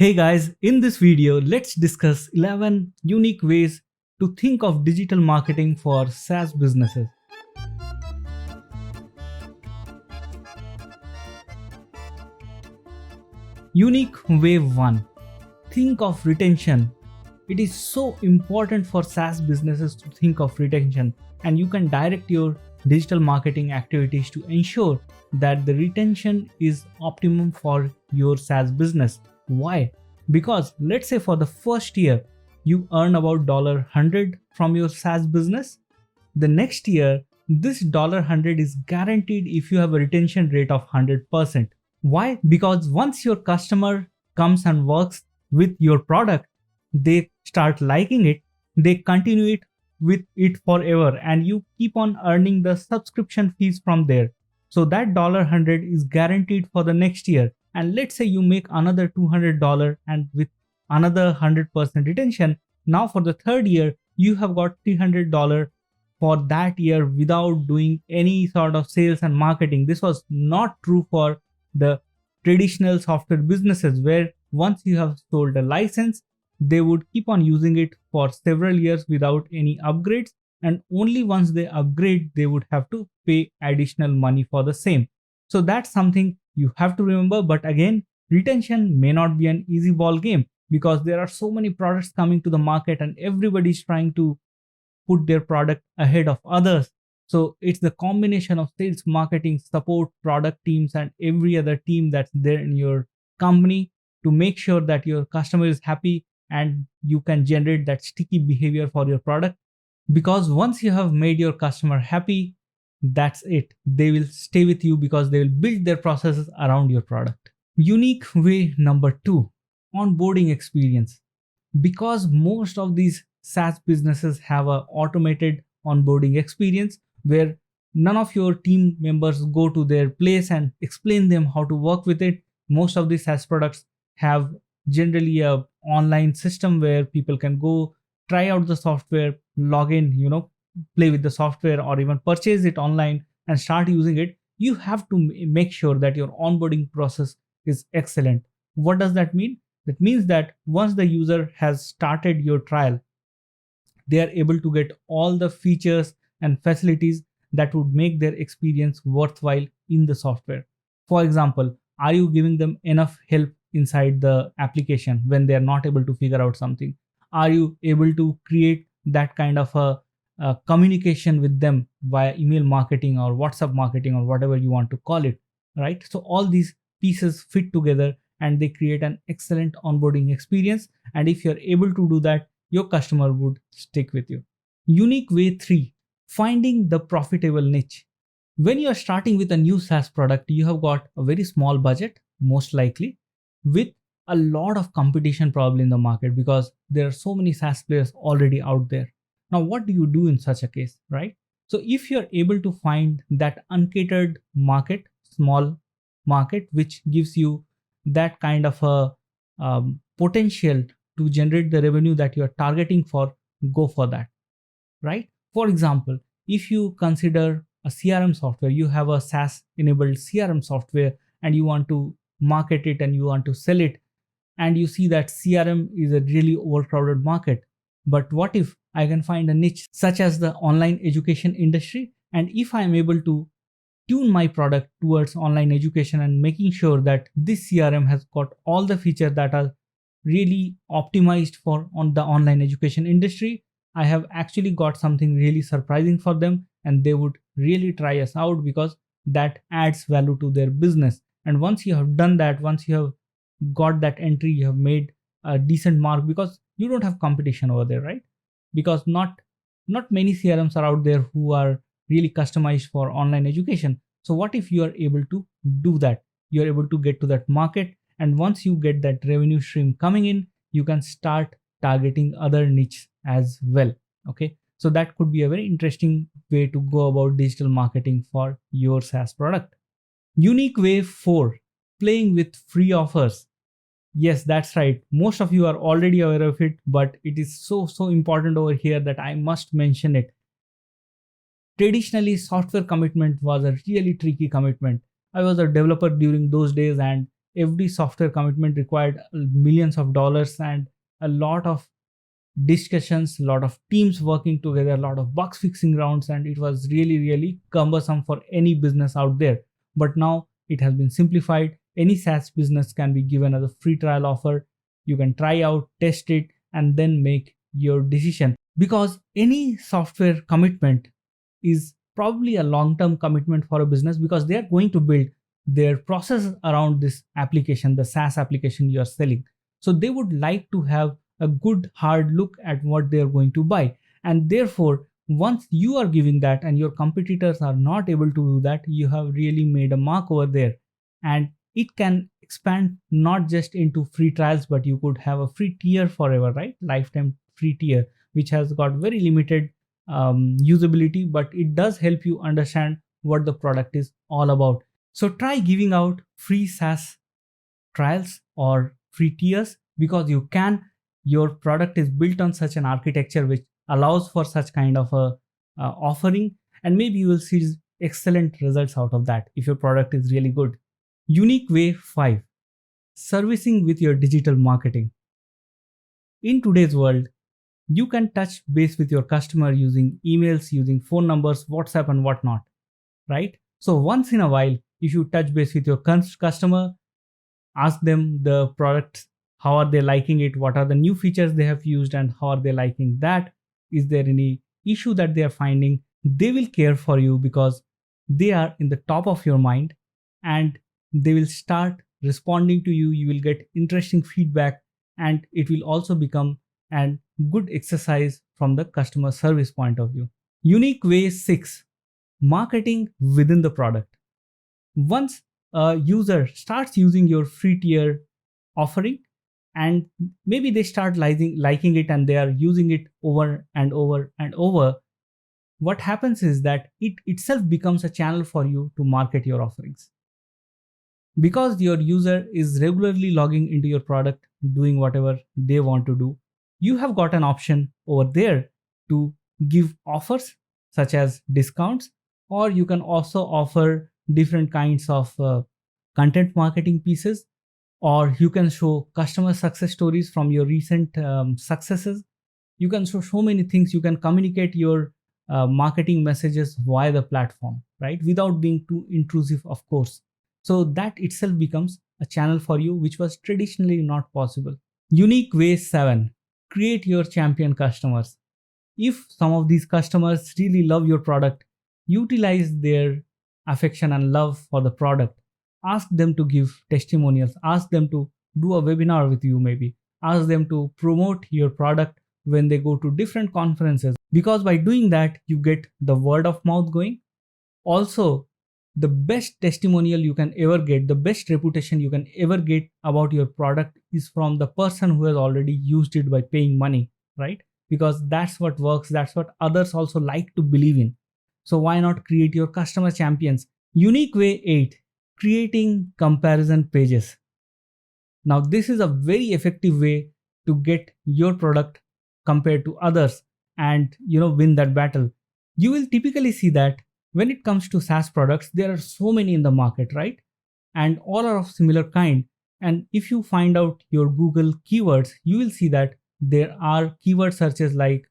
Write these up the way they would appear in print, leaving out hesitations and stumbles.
Hey guys, in this video, let's discuss 11 unique ways to think of digital marketing for SaaS businesses. Unique way 1. Think of retention. It is so important for SaaS businesses to think of retention, and you can direct your digital marketing activities to ensure that the retention is optimum for your SaaS business. Why? Because let's say for the first year you earn about $100 from your SaaS business. The next year this $100 is guaranteed if you have a retention rate of 100%. Why? Because once your customer comes and works with your product, they start liking it, they continue it with it forever, and you keep on earning the subscription fees from there. So that $100 is guaranteed for the next year. And let's say you make another $200 and with another 100% retention, now for the third year, you have got $300 for that year without doing any sort of sales and marketing. This was not true for the traditional software businesses, where once you have sold a license, they would keep on using it for several years without any upgrades, and only once they upgrade they would have to pay additional money for the same. So that's something you have to remember. But again, retention may not be an easy ball game, because there are so many products coming to the market and everybody's trying to put their product ahead of others. So it's the combination of sales, marketing, support, product teams, and every other team that's there in your company to make sure that your customer is happy and you can generate that sticky behavior for your product. Because once you have made your customer happy, that's it. They will stay with you because they will build their processes around your product. Unique way number 2, onboarding experience. Because most of these SaaS businesses have a automated onboarding experience where none of your team members go to their place and explain them how to work with it. Most of these SaaS products have generally a online system where people can go try out the software, log in, play with the software, or even purchase it online and start using it. You have to make sure that your onboarding process is excellent. What does that mean? That means that once the user has started your trial, they are able to get all the features and facilities that would make their experience worthwhile in the software. For example, are you giving them enough help inside the application when they are not able to figure out something? Are you able to create that kind of a communication with them via email marketing or WhatsApp marketing or whatever you want to call it, right? So all these pieces fit together and they create an excellent onboarding experience. And if you're able to do that, your customer would stick with you. Unique way 3, finding the profitable niche. When you're starting with a new SaaS product, you have got a very small budget, most likely, with a lot of competition probably in the market, because there are so many SaaS players already out there. Now, what do you do in such a case, right? So if you're able to find that uncatered market, small market, which gives you that kind of a potential to generate the revenue that you're targeting for, go for that, right? For example, if you consider a CRM software, you have a SaaS enabled CRM software and you want to market it and you want to sell it, and you see that CRM is a really overcrowded market. But what if I can find a niche such as the online education industry? And if I'm able to tune my product towards online education and making sure that this CRM has got all the features that are really optimized for on the online education industry, I have actually got something really surprising for them, and they would really try us out because that adds value to their business. And once you have done that, once you have got that entry, you have made a decent mark, because you don't have competition over there, right? Because not many CRMs are out there who are really customized for online education. So what if you are able to do that? You're able to get to that market, and once you get that revenue stream coming in, you can start targeting other niches as well. Okay, so that could be a very interesting way to go about digital marketing for your SaaS product. Unique way 4, playing with free offers. Yes, that's right. Most of you are already aware of it, but it is so important over here that I must mention it. Traditionally, software commitment was a really tricky commitment. I was a developer during those days, and every software commitment required millions of dollars and a lot of discussions, a lot of teams working together, a lot of bug fixing rounds, and it was really, really cumbersome for any business out there. But now it has been simplified. Any SaaS business can be given as a free trial offer. You can try out, test it, and then make your decision. Because any software commitment is probably a long-term commitment for a business, because they are going to build their process around this application, the SaaS application you are selling. So they would like to have a good hard look at what they are going to buy. And therefore, once you are giving that and your competitors are not able to do that, you have really made a mark over there. And it can expand not just into free trials, but you could have a free tier forever, right? Lifetime free tier, which has got very limited usability, but it does help you understand what the product is all about. So try giving out free SaaS trials or free tiers, because you can. Your product is built on such an architecture which allows for such kind of a offering, and maybe you will see excellent results out of that if your product is really good. Unique way 5: servicing with your digital marketing. In today's world, you can touch base with your customer using emails, using phone numbers, WhatsApp, and whatnot, right? So once in a while, if you touch base with your customer, ask them the product, how are they liking it, what are the new features they have used, and how are they liking that, is there any issue that they are finding. They will care for you because they are in the top of your mind, and they will start responding to you. You will get interesting feedback, and it will also become a good exercise from the customer service point of view. Unique way 6: marketing within the product. Once a user starts using your free tier offering, and maybe they start liking it and they are using it over and over and over, what happens is that it itself becomes a channel for you to market your offerings. Because your user is regularly logging into your product, doing whatever they want to do, you have got an option over there to give offers such as discounts, or you can also offer different kinds of content marketing pieces, or you can show customer success stories from your recent successes. You can show so many things. You can communicate your marketing messages via the platform, right? Without being too intrusive, of course. So that itself becomes a channel for you, which was traditionally not possible. Unique way 7: create your champion customers. If some of these customers really love your product, utilize their affection and love for the product. Ask them to give testimonials, ask them to do a webinar with you, maybe ask them to promote your product when they go to different conferences, because by doing that you get the word of mouth going. Also, the best testimonial you can ever get, the best reputation you can ever get about your product is from the person who has already used it by paying money, right? Because that's what works, that's what others also like to believe in. So why not create your customer champions? Unique way 8: creating comparison pages. Now this is a very effective way to get your product compared to others and win that battle. You will typically see that when it comes to SaaS products, there are so many in the market, right? And all are of similar kind. And if you find out your Google keywords, you will see that there are keyword searches like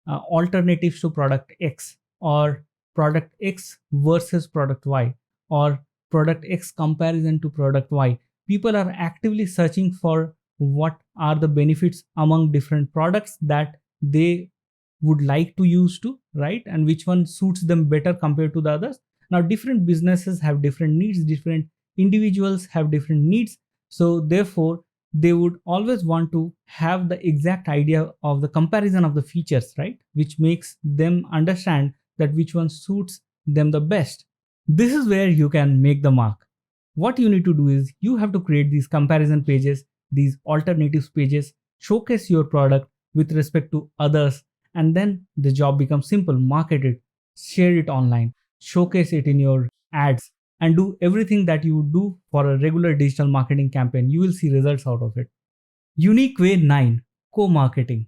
alternatives to product X, or product X versus product Y, or product X comparison to product Y. People are actively searching for what are the benefits among different products that they would like to use to, right? And which one suits them better compared to the others. Now, different businesses have different needs, different individuals have different needs. So therefore, they would always want to have the exact idea of the comparison of the features, right? Which makes them understand that which one suits them the best. This is where you can make the mark. What you need to do is you have to create these comparison pages, these alternatives pages, showcase your product with respect to others, and then the job becomes simple. Market it, share it online, showcase it in your ads, and do everything that you would do for a regular digital marketing campaign. You will see results out of it. Unique way 9: co-marketing.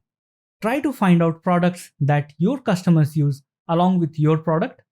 Try to find out products that your customers use along with your product,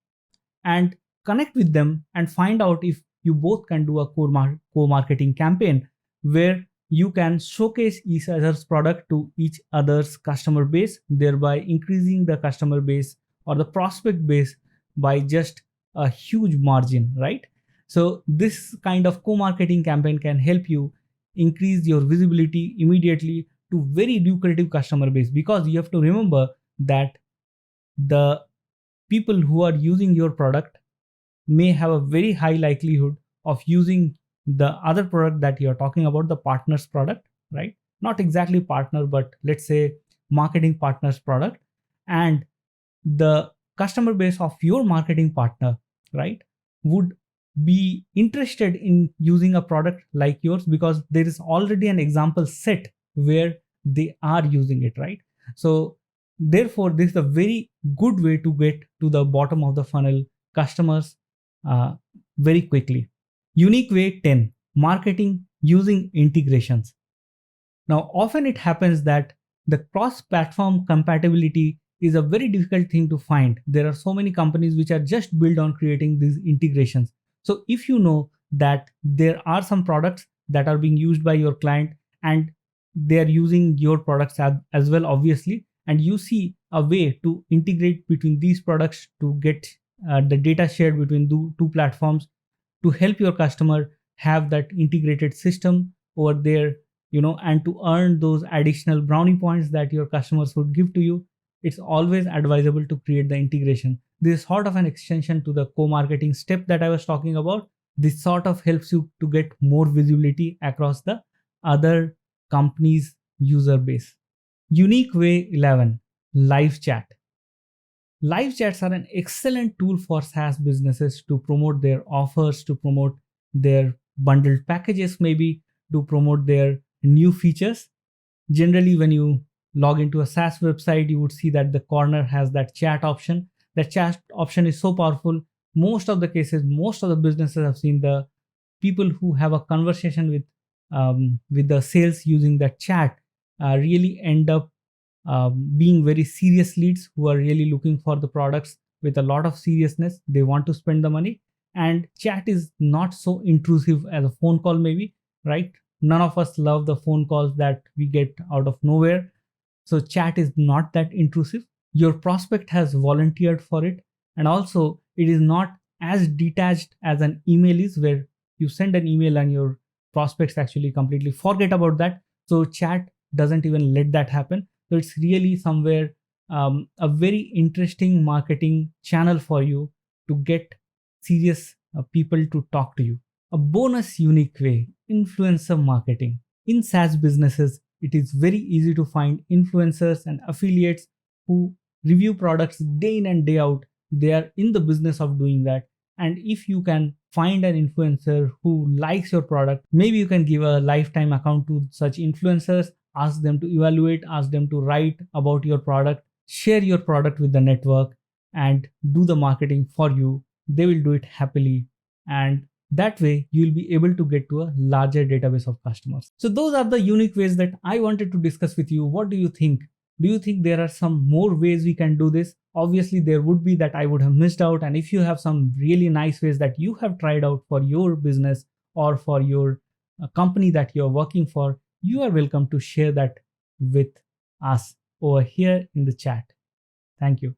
and connect with them and find out if you both can do a co-marketing campaign where you can showcase each other's product to each other's customer base, thereby increasing the customer base or the prospect base by just a huge margin, right? So this kind of co-marketing campaign can help you increase your visibility immediately to very lucrative customer base, because you have to remember that the people who are using your product may have a very high likelihood of using the other product that you're talking about, the partner's product, right? Not exactly partner, but let's say marketing partner's product. And the customer base of your marketing partner, right, would be interested in using a product like yours because there is already an example set where they are using it, right? So therefore, this is a very good way to get to the bottom of the funnel customers very quickly. Unique way 10, marketing using integrations. Now, often it happens that the cross-platform compatibility is a very difficult thing to find. There are so many companies which are just built on creating these integrations. So if you know that there are some products that are being used by your client and they are using your products as well, obviously, and you see a way to integrate between these products to get the data shared between two platforms to help your customer have that integrated system over there, and to earn those additional brownie points that your customers would give to you, it's always advisable to create the integration. This is sort of an extension to the co-marketing step that I was talking about. This sort of helps you to get more visibility across the other company's user base. Unique way 11, live chat. Live chats are an excellent tool for SaaS businesses to promote their offers, to promote their bundled packages, maybe to promote their new features. Generally, when you log into a SaaS website, you would see that the corner has that chat option. That chat option is so powerful. Most of the cases, most of the businesses have seen the people who have a conversation with the sales using that chat really end up being very serious leads who are really looking for the products with a lot of seriousness. They want to spend the money, and chat is not so intrusive as a phone call, maybe, right? None of us love the phone calls that we get out of nowhere. So chat is not that intrusive. Your prospect has volunteered for it, and also it is not as detached as an email is, where you send an email and your prospects actually completely forget about that. So chat doesn't even let that happen. So it's really somewhere a very interesting marketing channel for you to get serious people to talk to you. A bonus unique way, influencer marketing. In SaaS businesses, it is very easy to find influencers and affiliates who review products day in and day out. They are in the business of doing that. And if you can find an influencer who likes your product, maybe you can give a lifetime account to such influencers, ask them to evaluate, ask them to write about your product, share your product with the network, and do the marketing for you. They will do it happily. And that way, you'll be able to get to a larger database of customers. So those are the unique ways that I wanted to discuss with you. What do you think? Do you think there are some more ways we can do this? Obviously, there would be that I would have missed out. And if you have some really nice ways that you have tried out for your business or for your company that you're working for, you are welcome to share that with us over here in the chat. Thank you.